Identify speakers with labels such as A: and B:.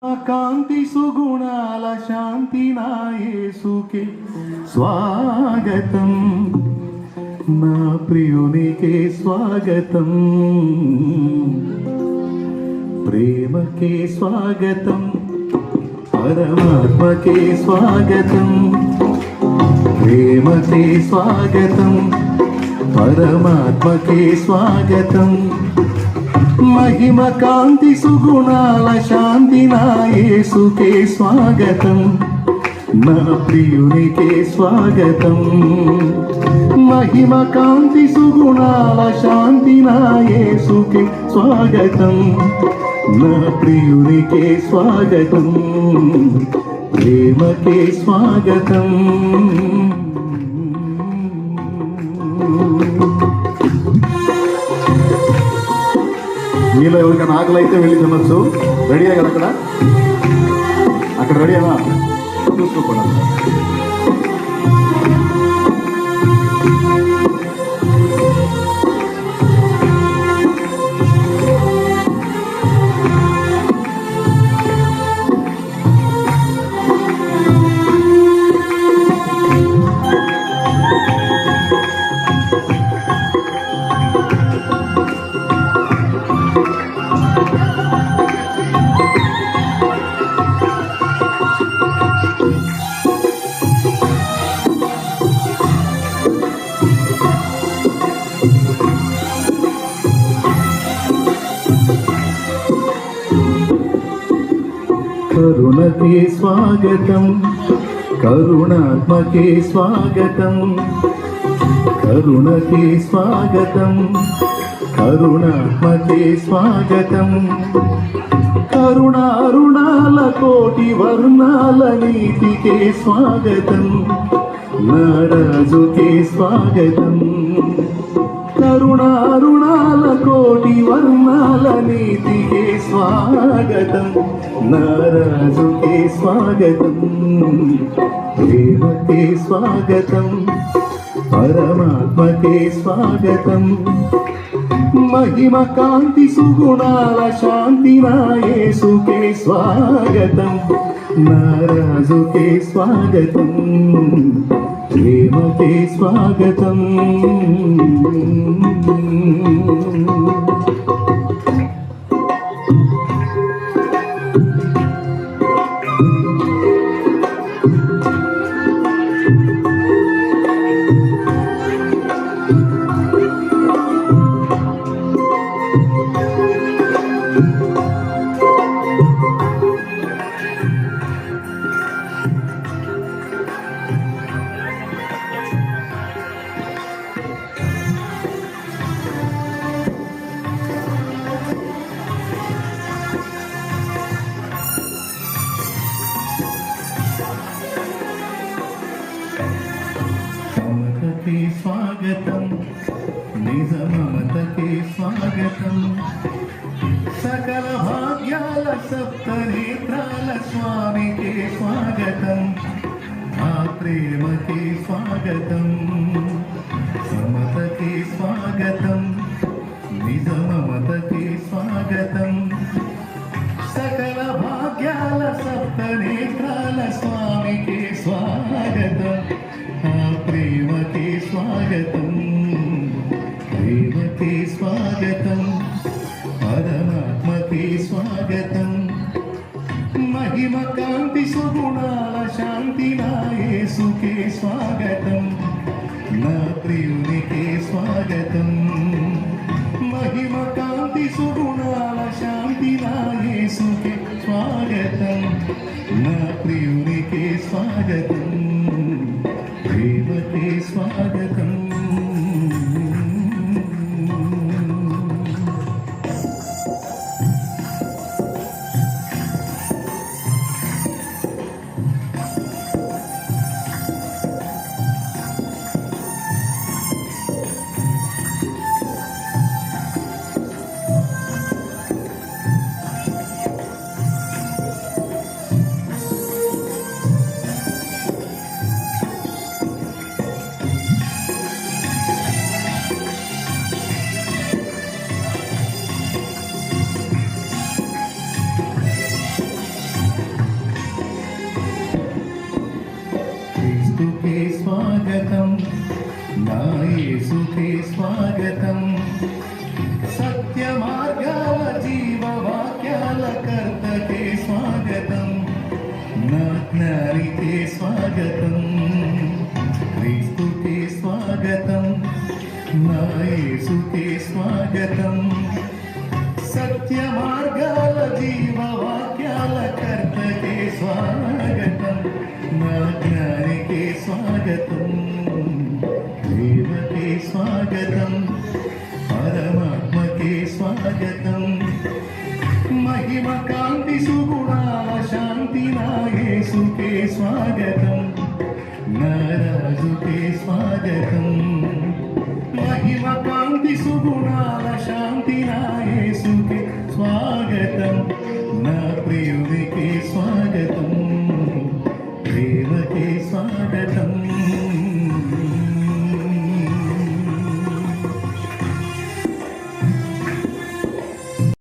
A: కాంతి సుగుణాల శాంతి నా యేసుకే స్వాగతం, నా ప్రియునికే స్వాగతం, ప్రేమకే స్వాగతం, పరమాత్మకే స్వాగతం, ప్రేమకే స్వాగతం, పరమాత్మకే స్వాగతం. మహిమ కాంతి సుగుణాల శాంతి నా యేసుకే స్వాగతం, నా ప్రియునికే స్వాగతం. మహిమ కాంతి సుగుణాల శాంతి నా యేసుకే స్వాగతం, నా ప్రియునికే స్వాగతం, ప్రేమకే స్వాగతం. మీలో ఎవరికైనా ఆకలి అయితే వెళ్ళి తినొచ్చు. రెడీయా కదా? అక్కడ రెడీనా? చూసుకోకుండా కరుణకే స్వాగతం, కరుణాత్మకే స్వాగతం, కరుణకే స్వాగతం, కరుణాత్మకే స్వాగతం. కరుణారుణాల కోటి వర్ణాల నీతికే స్వాగతం, నారాజుకే స్వాగతం. కరుణారుణాల కోటి వర్ణాల నీతికే స్వాగతం, నారాజుకే స్వాగతం, ప్రేమకే స్వాగతం, పరమాత్మకే స్వాగతం. మహిమ కాంతి సుగుణాల శాంతి నా యేసుకే స్వాగతం, నారాజుకే స్వాగతం, ప్రేమకే స్వాగతం. సమతకే స్వాగతం, నిజ మమతకే స్వాగతం, సకల భాగ్యాల సప్తనేత్రాల స్వామికే స్వాగతం, ఆ ప్రేమకే స్వాగతం. సమతకే స్వాగతం, నిజ మమతకే స్వాగతం, సకల భాగ్యాల సప్తనేత్రాల స్వామికే స్వాగతం, ఆ ప్రేమకే స్వాగతం, ప్రేమకే స్వాగతం, పరమాత్మకే స్వాగతం. మహిమ కాంతి సుగుణాల శాంతి నా యేసుకే స్వాగతం, నా ప్రియునికే స్వాగతం. మహిమ కాంతి సుగుణాల శాంతి నా యేసుకే స్వాగతం, నా ప్రియునికే స్వాగతం, ప్రేమకే స్వాగతం. స్వాగతం నా యేసుకే స్వాగతం సత్య మార్గాల జీవవాక్యాల కర్తకే స్వాగతం నా జ్ఞానికే స్వాగతం క్రీస్తుకే స్వాగతం నా యేసుకే స్వాగతం సత్య మార్గాల జీవవాక్యాల కర్తకే స్వాగతం నా జ్ఞానికే స్వాగతం ప్రేమకే స్వాగతం పరమాత్మకే స్వాగతం మహిమ కాంతి సుగుణాల శాంతి నా యేసుకే స్వాగతం నా రాజుకే స్వాగతం మహిమ కాంతి సుగుణాల శాంతి నా యేసుకే స్వాగతం నా ప్రియునికే స్వాగతం ప్రేమకే స్వాగతం